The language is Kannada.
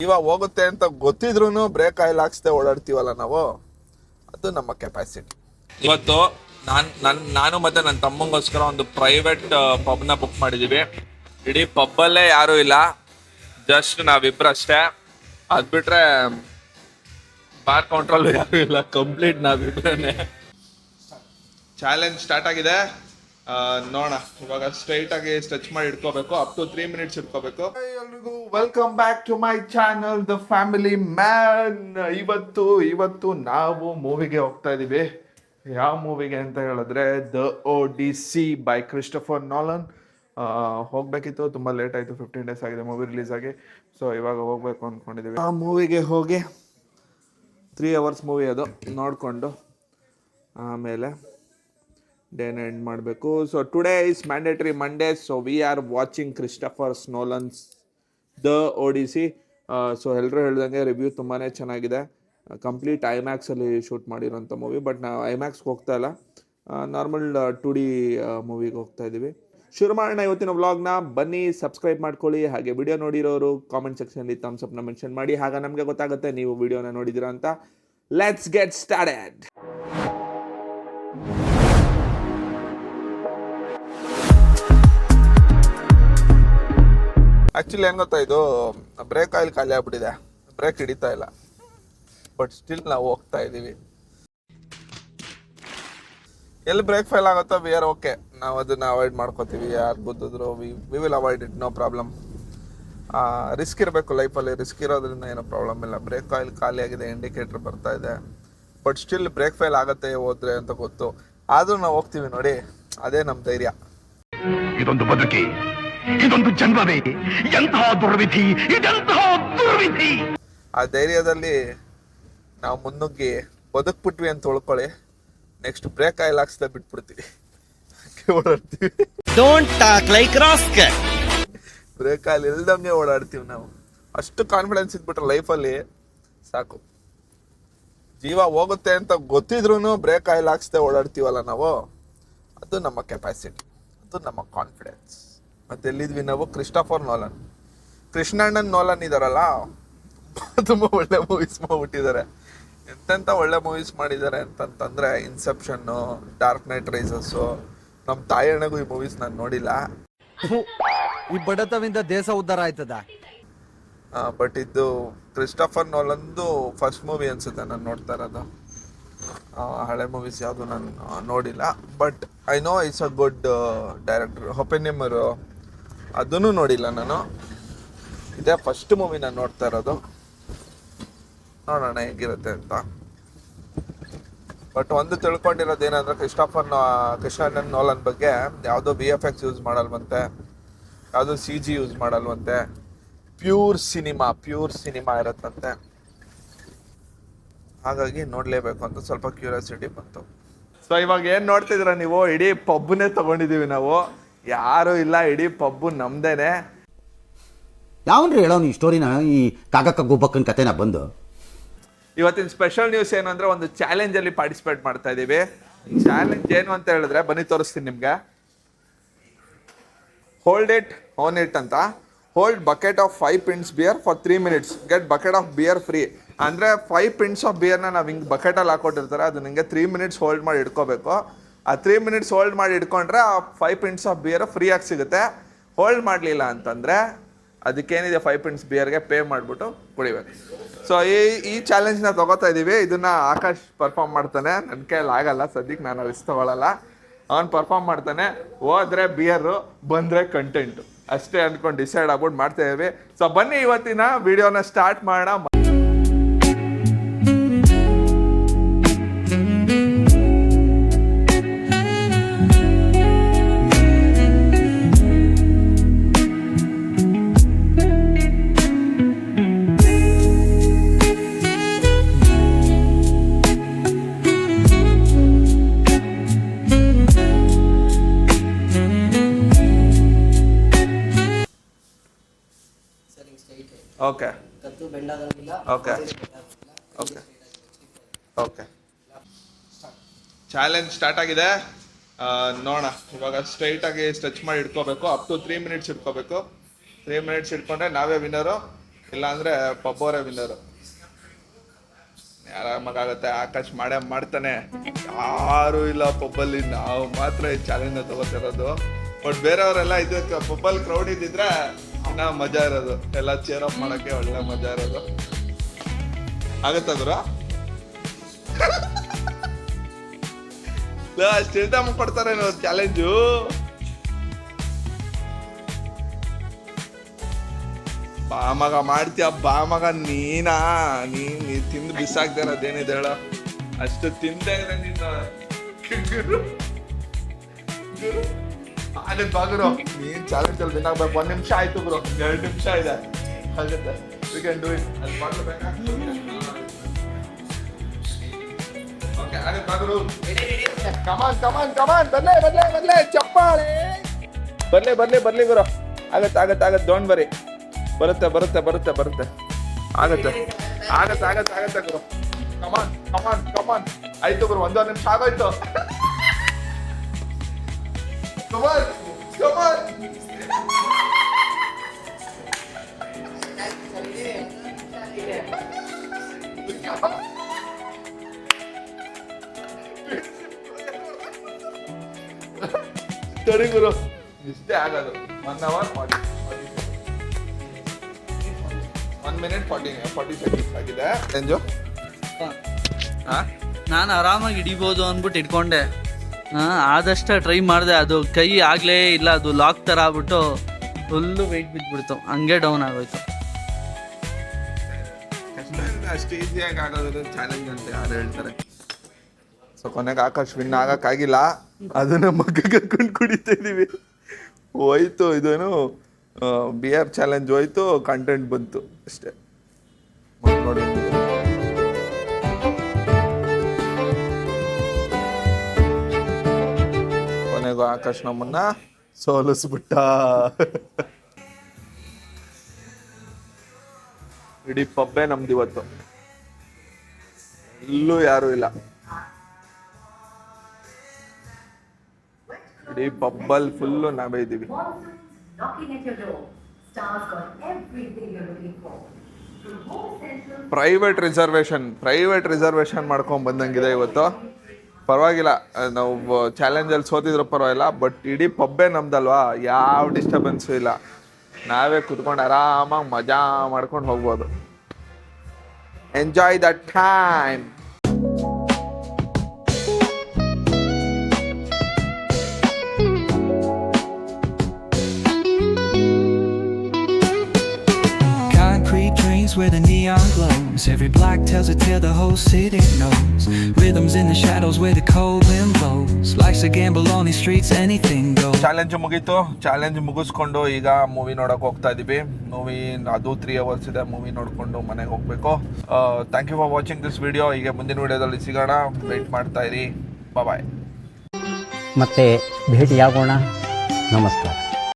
ಇವಾಗ ಹೋಗುತ್ತೆ ಅಂತ ಗೊತ್ತಿದ್ರು ಬ್ರೇಕ್ ಆಯಿಲ್ ಹಾಕ್ಸ್ದೆ ಓಡಾಡ್ತೀವಲ್ಲ ನಾವು, ಅದು ನಮ್ಮ ಕೆಪಾಸಿಟಿ. ಇವತ್ತು ನಾನು ಮತ್ತೆ ನನ್ನ ತಮ್ಮಂಗೋಸ್ಕರ ಒಂದು ಪ್ರೈವೇಟ್ ಪಬ್ನ ಬುಕ್ ಮಾಡಿದೀವಿ. ಇಡೀ ಪಬ್ಬಲ್ಲೇ ಯಾರೂ ಇಲ್ಲ, ಜಸ್ಟ್ ನಾವಿಬ್ರು ಅಷ್ಟೇ. ಅದ್ ಬಿಟ್ರೆ ಬಾರ್ ಕೌಂಟ್ರಲ್ಲೂ ಯಾರು ಇಲ್ಲ, ಕಂಪ್ಲೀಟ್ ನಾವಿಬ್ರೇನೆ. ಚಾಲೆಂಜ್ ಸ್ಟಾರ್ಟ್ ಆಗಿದೆ. ನೋಡೋಣ, ಇವಾಗ ಸ್ಟ್ರೈಟ್ ಆಗಿ ಸ್ಟ್ರೆಚ್ ಮಾಡಿ ಇಟ್ಕೋಬೇಕು. ಅಪ್ ಟು 3 ಮಿನಿಟ್ಸ್ ಇಟ್ಕೋಬೇಕು. ಎಲ್ರಿಗೂ welcome back to my channel the family man. ಇವತ್ತು ನಾವು ಮೂವಿಗೆ ಹೋಗ್ತಾ ಇದೀವಿ. ಯಾವ ಮೂವಿಗೆ ಅಂತ ಹೇಳಿದ್ರೆ the ODC by Christopher Nolan. ಹೋಗ್ಬೇಕಿತ್ತು, ತುಂಬ ಲೇಟ್ ಆಯಿತು, 15 ಡೇಸ್ ಆಗಿದೆ ಮೂವಿ ರಿಲೀಸ್ ಆಗಿ. ಸೊ ಇವಾಗ ಹೋಗ್ಬೇಕು ಅಂದ್ಕೊಂಡಿದ್ದೀವಿ. ಆ ಮೂವಿಗೆ ಹೋಗಿ 3 ಅವರ್ಸ್ ಮೂವಿ ಅದು ನೋಡಿಕೊಂಡು ಆಮೇಲೆ ಡೇನ ಎಂಡ್ ಮಾಡಬೇಕು. So today is mandatory Monday, so we are watching Christopher Nolan's the ODC. So ಎಲ್ಲರೂ ಹೇಳ್ದಂಗೆ ರಿವ್ಯೂ ತುಂಬಾ ಚೆನ್ನಾಗಿದೆ. ಕಂಪ್ಲೀಟ್ ಐಮ್ಯಾಕ್ಸಲ್ಲಿ ಶೂಟ್ ಮಾಡಿರೋಂಥ ಮೂವಿ. ಬಟ್ ನಾವು ಐಮ್ಯಾಕ್ಸ್ಗೆ ಹೋಗ್ತಾ ಇಲ್ಲ, ನಾರ್ಮಲ್ 2D ಮೂವಿಗೆ ಹೋಗ್ತಾ ಇದ್ದೀವಿ. ಶುರು ಮಾಡೋಣ ಇವತ್ತಿನ ವ್ಲಾಗ್ನ. ಬನ್ನಿ, ಸಬ್ಸ್ಕ್ರೈಬ್ ಮಾಡ್ಕೊಳ್ಳಿ. ಹಾಗೆ ವಿಡಿಯೋ ನೋಡಿರೋರು ಕಾಮೆಂಟ್ ಸೆಕ್ಷನಲ್ಲಿ ಥಮ್ಸ್ ಅಪ್ನ ಮೆನ್ಷನ್ ಮಾಡಿ, ಹಾಗೆ ನಮಗೆ ಗೊತ್ತಾಗುತ್ತೆ ನೀವು ವಿಡಿಯೋನ ನೋಡಿದ್ದೀರಾ ಅಂತ. Let's get started. ಆ್ಯಕ್ಚುಲಿ ಏನು ಗೊತ್ತಾ, ಇದು ಬ್ರೇಕ್ ಆಯಿಲ್ ಖಾಲಿ ಆಗ್ಬಿಟ್ಟಿದೆ, ಬ್ರೇಕ್ ಹಿಡಿತಾ ಇಲ್ಲ. ಬಟ್ ಸ್ಟಿಲ್ ನಾವು ಹೋಗ್ತಾ ಇದ್ದೀವಿ. ಎಲ್ಲಿ ಬ್ರೇಕ್ ಫೇಲ್ ಆಗುತ್ತೋ ವಿ ಆರ್ ಓಕೆ, ನಾವು ಅದನ್ನು ಅವಾಯ್ಡ್ ಮಾಡ್ಕೋತೀವಿ. ಯಾರು ಗುದ್ದಿದ್ರು we will avoid it, no problem. Risk ಇರಬೇಕು ಲೈಫಲ್ಲಿ, ರಿಸ್ಕ್ ಇರೋದ್ರಿಂದ ಏನೋ ಪ್ರಾಬ್ಲಮ್ ಇಲ್ಲ. ಬ್ರೇಕ್ ಆಯಿಲ್ ಖಾಲಿ ಆಗಿದೆ, ಇಂಡಿಕೇಟರ್ ಬರ್ತಾ ಇದೆ. ಬಟ್ ಸ್ಟಿಲ್ ಬ್ರೇಕ್ ಫೇಲ್ ಆಗುತ್ತೆ ಹೋದ್ರೆ ಅಂತ ಗೊತ್ತು, ಆದರೂ ನಾವು ಹೋಗ್ತೀವಿ ನೋಡಿ, ಅದೇ ನಮ್ಮ ಧೈರ್ಯ. ಇದೊಂದು ಬದುಕಿ, ಇದೊಂದು ಜನ್ಮವೇ, ಎಂತಹ ದುರ್ವಿಧಿ, ಇದೆಂತಹ ದುರ್ವಿಧಿ. ಆ ಧೈರ್ಯದಲ್ಲಿ ನಾವು ಮುನ್ನುಗ್ಗಿ ಬದುಕ್ಬಿಟ್ವಿ ಅಂತ ಉಳ್ಕೊಳ್ಳಿ. ನೆಕ್ಸ್ಟ್ ಬ್ರೇಕ್ ಆಯಿಲ್ ಹಾಕ್ಸ್ದೆ ಬಿಟ್ಬಿಡ್ತೀವಿ, ಓಡಾಡ್ತೀವಿ. Don't talk like rascal. Brake oil ಇಲ್ದಂಗೆ ಓಡಾಡ್ತೀವಿ ನಾವು. ಅಷ್ಟು ಕಾನ್ಫಿಡೆನ್ಸ್ ಇದ್ಬಿಟ್ರೆ ಲೈಫಲ್ಲಿ ಸಾಕು. ಜೀವ ಹೋಗುತ್ತೆ ಅಂತ ಗೊತ್ತಿದ್ರು ಬ್ರೇಕ್ ಆಯಿಲ್ ಹಾಕ್ಸ್ದೆ ಓಡಾಡ್ತೀವಲ್ಲ ನಾವು, ಅದು ನಮ್ಮ ಕೆಪಾಸಿಟಿ, ಅದು ನಮ್ಮ ಕಾನ್ಫಿಡೆನ್ಸ್. ಮತ್ತೆ ಎಲ್ಲಿದ್ವಿ ನಾವು? ಕ್ರಿಸ್ಟೋಫರ್ ನೋಲನ್, ಕೃಷ್ಣಣ್ಣನ್ ನೋಲನ್ ಇದಾರಲ್ಲ, ತುಂಬ ಒಳ್ಳೆ ಮೂವೀಸ್ ಮಾಡ್ಬಿಟ್ಟಿದ್ದಾರೆ. ಎಂತೆಂಥ ಒಳ್ಳೆ ಮೂವೀಸ್ ಮಾಡಿದ್ದಾರೆ ಅಂತಂತಂದರೆ ಇನ್ಸೆಪ್ಷನ್ನು, ಡಾರ್ಕ್ ನೈಟ್ ರೈಸಸ್ಸು. ನಮ್ಮ ತಾಯಣ್ಣಗೂ ಈ ಮೂವೀಸ್ ನಾನು ನೋಡಿಲ್ಲ. ಈ ಬಡತವಿಂದ ದೇಶ ಉದ್ಧಾರ ಆಯ್ತದ. ಬಟ್ ಇದು ಕ್ರಿಸ್ಟೋಫರ್ ನೋಲನ್ದು ಫಸ್ಟ್ ಮೂವಿ ಅನ್ಸುತ್ತೆ ನಾನು ನೋಡ್ತಾ ಇರೋದು. ಹಳೆ ಮೂವೀಸ್ ಯಾವುದು ನಾನು ನೋಡಿಲ್ಲ. But I know it's a good director. Oppenheimer ಅದನ್ನು ನೋಡಿಲ್ಲ ನಾನು, ಇದೇ ಫಸ್ಟ್ ಮೂವಿ ನಾನು ನೋಡ್ತಾ ಇರೋದು. ನೋಡೋಣ ಹೇಗಿರುತ್ತೆ ಅಂತ. ಬಟ್ ಒಂದು ತಿಳ್ಕೊಂಡಿರೋದು ಏನಂದ್ರೆ, ಕೃಷ್ಣಣ್ಣನ್ ನೋಲನ್ ಬಗ್ಗೆ ಯಾವುದೋ VFX ಯೂಸ್ ಮಾಡಲ್ವಂತೆ, ಯಾವುದೋ CG ಯೂಸ್ ಮಾಡಲ್ವಂತೆ. ಪ್ಯೂರ್ ಸಿನಿಮಾ ಇರತ್ತಂತೆ. ಹಾಗಾಗಿ ನೋಡಲೇಬೇಕು ಅಂತ ಸ್ವಲ್ಪ ಕ್ಯೂರಿಯಾಸಿಟಿ ಬಂತು. ಸೊ ಇವಾಗ ಏನು ನೋಡ್ತಿದ್ದೀರಾ ನೀವು? ಇಡೀ ಪಬ್ನೇ ತಗೊಂಡಿದ್ದೀವಿ ನಾವು, ಯಾರೂ ಇಲ್ಲ, ಇಡೀ ಪಬ್ಬು ನಮ್ದೇನೆ. ಯಾವನ್ರಿ ಹೇಳೋನು ಈ ಸ್ಟೋರಿನ, ಈ ಕಾಕಕ್ಕ ಗುಬ್ಬಕ್ಕನ ಕತೆನ ಬಂದು. ಇವತ್ತಿನ ಸ್ಪೆಷಲ್ ನ್ಯೂಸ್ ಏನು ಅಂದರೆ, ಒಂದು ಚಾಲೆಂಜಲ್ಲಿ ಪಾರ್ಟಿಸಿಪೇಟ್ ಮಾಡ್ತಾ ಇದ್ದೀವಿ. ಚಾಲೆಂಜ್ ಏನು ಅಂತ ಹೇಳಿದ್ರೆ ಬನ್ನಿ ತೋರಿಸ್ತೀನಿ ನಿಮಗೆ. ಹೋಲ್ಡ್ ಇಟ್ ಆನ್ ಇಟ್ ಅಂತ. Hold bucket of 5 pints beer for 3 minutes, get bucket of beer free. ಅಂದರೆ 5 pints ಆಫ್ ಬಿಯರ್ನ ನಾವು ಹಿಂಗೆ ಬಕೆಟಲ್ಲಿ ಹಾಕೊಟ್ಟಿರ್ತಾರೆ, ಅದು ನಿಮಗೆ 3 minutes ಹೋಲ್ಡ್ ಮಾಡಿ ಇಟ್ಕೋಬೇಕು. ಆ 3 minutes ಹೋಲ್ಡ್ ಮಾಡಿ ಇಟ್ಕೊಂಡ್ರೆ ಆ 5 pints ಆಫ್ ಬಿಯರ್ ಫ್ರೀಯಾಗಿ ಸಿಗುತ್ತೆ. ಹೋಲ್ಡ್ ಮಾಡಲಿಲ್ಲ ಅಂತಂದರೆ ಅದಕ್ಕೇನಿದೆ 5 pints ಬಿಯರ್ಗೆ ಪೇ ಮಾಡಿಬಿಟ್ಟು ಕುಡಿಬೇಕು. ಸೊ ಈ ಚಾಲೆಂಜ್ನ ತೊಗೋತಾ ಇದ್ದೀವಿ. ಇದನ್ನು ಆಕಾಶ್ ಪರ್ಫಾರ್ಮ್ ಮಾಡ್ತಾನೆ, ನನ್ನ ಕೈಯಲ್ಲಿ ಆಗಲ್ಲ ಸದ್ಯಕ್ಕೆ, ನಾನು ರಿಸ್ಕ್ ತೊಗೊಳ್ಳಲ್ಲ. ಅವನು ಪರ್ಫಾರ್ಮ್ ಮಾಡ್ತಾನೆ. ಹೋದರೆ ಬಿಯರು, ಬಂದರೆ ಕಂಟೆಂಟು ಅಷ್ಟೇ ಅಂದ್ಕೊಂಡು ಡಿಸೈಡ್ ಆಗ್ಬಿಟ್ಟು ಮಾಡ್ತಾ ಇದ್ದೀವಿ. ಸೊ ಬನ್ನಿ ಇವತ್ತಿನ ವಿಡಿಯೋನ ಸ್ಟಾರ್ಟ್ ಮಾಡೋಣ. Okay okay okay okay challenge start ಆಗಿದೆ. ನೋಡೋಣ, ಇವಾಗ ಸ್ಟ್ರೈಟಾಗಿ ಸ್ಟ್ರೆಚ್ ಮಾಡಿ ಇಟ್ಕೋಬೇಕು. ಅಪ್ ಟು 3 ಮಿನಿಟ್ಸ್ ಇಟ್ಕೋಬೇಕು. 3 ಮಿನಿಟ್ಸ್ ಇಟ್ಕೊಂಡ್ರೆ ನಾವೇ ವಿನ್ನರು. ಇಲ್ಲಾಂದ್ರೆ ಪಬ್ಬವರೇ ವಿನ್ನರು. ಆರಾಮಾಗತ್ತೆ, ಆಕಾಶ್ ಮಾಡ್ತಾನೆ. ಯಾರು ಇಲ್ಲ ಪಬ್ಬಲ್ಲಿ, ನಾವು ಮಾತ್ರ ಈ ಚಾಲೆಂಜ್ ತಗೋತಿರೋದು. ಬಟ್ ಬೇರೆಯವರೆಲ್ಲ ಇದಕ್ಕೆ ಪಬ್ಬಲ್ ಕ್ರೌಡ್ ಇದ್ದಿದ್ರೆ ಇನ್ನ ಮಜಾ ಇರೋದು, ಎಲ್ಲ ಚೇರ್ ಅಪ್ ಮಾಡಕ್ಕೆ ಒಳ್ಳೆ ಮಜಾ ಇರೋದು. ಆಗತ್ತ ಗುರು? ಅಷ್ಟೆಂತ ಕೊಡ್ತಾರೆ ಚಾಲೆಂಜು. ಬಾ ಮಗ ಮಾಡ್ತೀಯ, ಬಾ ಮಗ ನೀನಾ, ನೀ ತಿಂದು ಬಿಸಾಕ್ದೆ ಅದೇನಿದೆ ಹೇಳ, ಅಷ್ಟು ತಿಂದೆ ಇದೆ ನೀನು. ಆಗತ್ ಬಾ ಗುರು, ನೀನ್ ಚಾಲೆಂಜ್ ಅಲ್ಲಿ ವಿನ್ ಆಗ್ಬೇಕು. 1 ನಿಮಿಷ ಆಯ್ತು ಗುರು, 2 ನಿಮಿಷ ಇದೆ, ಆಗುತ್ತೆ. We can do it. ಅಲ್ಲಿ ಮಾಡ್ಬೇಕಾ? ಓಕೆ, ಆಗತ್ ಬಾ ಗುರು. ಕಮಾನ್ ಬರ್ಲೇ ಚಪ್ಪಾಳೆ. ಬರ್ಲಿ ಗುರು. ಆಗತ್ತೆ ಡೋಂಟ್ ವರಿ. ಬರುತ್ತೆ ಆಗತ್ತೆ ಗುರು. ಕಮಾನ್. ಆಯ್ತು ಗುರು, 1 ನಿಮಿಷ ಆಗೋಯ್ತು. ಕಮಾನ್. ಸರಿ ಗುರು, ಇಷ್ಟೇ ಆಗೋದು. 1 hour 1 minute 40 seconds ಆಗಿದೆ. ಎಂಜು ನಾನು ಆರಾಮಾಗಿ ಹಿಡಿಬೋದು ಅಂದ್ಬಿಟ್ಟು ಇಟ್ಕೊಂಡೆ. ಆದಷ್ಟು ಟ್ರೈ ಮಾಡಿದೆ, ಅದು ಕೈ ಆಗಲೇ ಇಲ್ಲ, ಅದು ಲಾಕ್ ಥರ ಆಗ್ಬಿಟ್ಟು ಫುಲ್ಲು ವೆಯ್ಟ್ ಬಿದ್ದುಬಿಡ್ತು, ಹಂಗೆ ಡೌನ್ ಆಗೋಯ್ತು. ಅಷ್ಟು ಈಸಿಯಾಗಿ ಆಗೋದ್ರ ಚಾಲೆಂಜ್ ಅಂತ ಯಾರು ಹೇಳ್ತಾರೆ. ಸೊ ಕೊನೆಗೆ ಆಕಾಶ್ ವಿನ್ ಆಗಕ್ಕಾಗಿಲ್ಲ, ಅದನ್ನ ಮಗ್ಗಕ್ಕೆ ಹಾಕೊಂಡು ಕುಡಿತಾ ಇದೀವಿ. ಹೋಯ್ತು ಇದೇನು ಬಿಯರ್ ಚಾಲೆಂಜ್ ಹೋಯ್ತು, ಕಂಟೆಂಟ್ ಬಂತು ಅಷ್ಟೇ. ನೋಡಿ ಕೊನೆಗೂ ಆಕಾಶ್ ನಮ್ಮನ್ನ ಸೋಲಿಸ್ಬಿಟ್ಟ. ಇಡೀ ಪಬ್ಬೆ ನಮ್ದು ಇವತ್ತು, ಎಲ್ಲೂ ಯಾರು ಇಲ್ಲ. ಇಡೀ ಪಬ್ಬಲ್ ಫುಲ್ಲು ನಾವೇ ಇದ್ದೀವಿ. ಪ್ರೈವೇಟ್ ರಿಸರ್ವೇಶನ್ ಮಾಡ್ಕೊಂಡ್ ಬಂದಂಗಿದೆ ಇವತ್ತು. ಪರವಾಗಿಲ್ಲ, ನಾವು ಚಾಲೆಂಜಲ್ಲಿ ಸೋತಿದ್ರು ಪರವಾಗಿಲ್ಲ, ಬಟ್ ಇಡೀ ಪಬ್ಬೆ ನಮ್ದಲ್ವಾ, ಯಾವ ಡಿಸ್ಟರ್ಬೆನ್ಸು ಇಲ್ಲ. ನಾವೇ ಕುತ್ಕೊಂಡು ಆರಾಮಾಗಿ ಮಜಾ ಮಾಡ್ಕೊಂಡು ಹೋಗ್ಬೋದು. Enjoy the time. Where the neon glows, every block tells a tale the whole city knows. Rhythms in the shadows where the cold wind blows. Life's a gamble on these streets, anything goes. Challenge ಮುಗೀತು. ಚಾಲೆಂಜ್ ಮುಗಿಸ್ಕೊಂಡು ಈಗ ಮೂವಿ ನೋಡಕ್ ಹೋಗ್ತಾ ಇದೀವಿ. ಮೂವಿ ಅದು 3 hours ಇದೆ. ಮೂವಿ ನೋಡ್ಕೊಂಡು ಮನೆಗೆ ಹೋಗ್ಬೇಕು. Thank you for watching this video. ಈಗ ಮುಂದಿನ ವಿಡಿಯೋದಲ್ಲಿ ಸಿಗೋಣ, ವೆಯ್ಟ್ ಮಾಡ್ತಾ ಇರಿ. ಬಾಯ್. ಮತ್ತೆ ಭೇಟಿಯಾಗೋಣ. ನಮಸ್ಕಾರ.